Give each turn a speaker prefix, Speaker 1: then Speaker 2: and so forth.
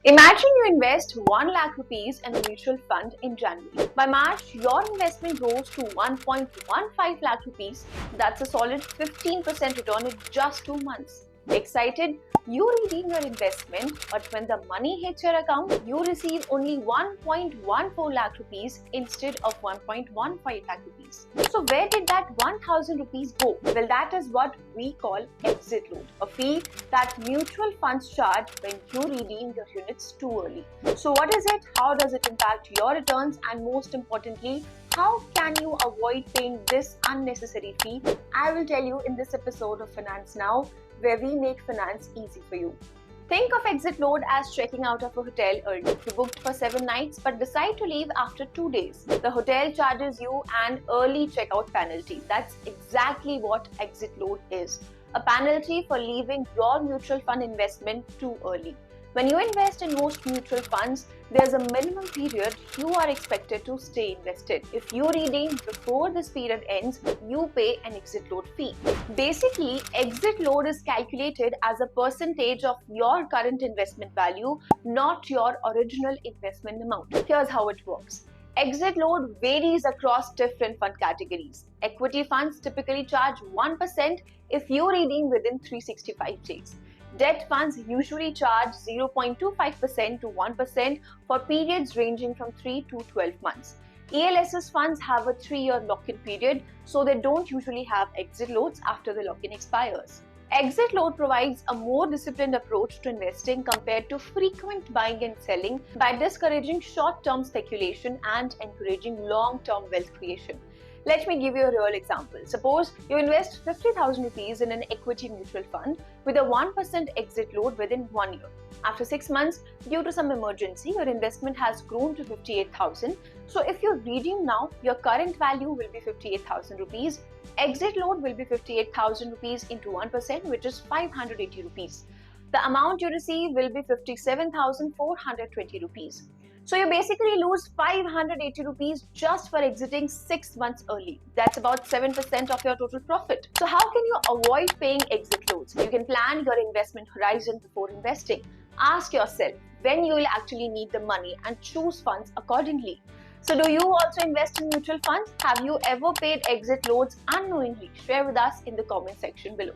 Speaker 1: Imagine you invest 1 lakh rupees in a mutual fund in January. By March, your investment grows to 1.15 lakh rupees. That's a solid 15% return in just 2 months. Excited? You redeem your investment, but when the money hits your account, you receive only 1.14 lakh rupees instead of 1.15 lakh rupees. So where did that 1000 rupees go? Well, that is what we call exit load, a fee that mutual funds charge when you redeem your units too early. So what is it? How does it impact your returns? And most importantly, how can you avoid paying this unnecessary fee? I will tell you in this episode of Finance Now, where we make finance easy for you. Think of exit load as checking out of a hotel early. You booked for 7 nights but decide to leave after 2 days. The hotel charges you an early checkout penalty. That's exactly what exit load is. A penalty for leaving your mutual fund investment too early. When you invest in most mutual funds, there's a minimum period you are expected to stay invested. If you redeem before this period ends, you pay an exit load fee. Basically, exit load is calculated as a percentage of your current investment value, not your original investment amount. Here's how it works. Exit load varies across different fund categories. Equity funds typically charge 1% if you redeem within 365 days. Debt funds usually charge 0.25% to 1% for periods ranging from 3 to 12 months. ELSS funds have a 3-year lock-in period, so they don't usually have exit loads after the lock-in expires. Exit load provides a more disciplined approach to investing compared to frequent buying and selling by discouraging short-term speculation and encouraging long-term wealth creation. Let me give you a real example. Suppose you invest 50,000 rupees in an equity mutual fund with a 1% exit load within 1 year. After 6 months, due to some emergency, your investment has grown to 58,000. So if you redeem now, your current value will be 58,000 rupees. Exit load will be 58,000 rupees into 1%, which is 580 rupees. The amount you receive will be 57,420 rupees. So you basically lose 580 rupees just for exiting 6 months early. That's about 7% of your total profit. So how can you avoid paying exit loads? You can plan your investment horizon before investing. Ask yourself when you will actually need the money and choose funds accordingly. So do you also invest in mutual funds? Have you ever paid exit loads unknowingly? Share with us in the comment section below.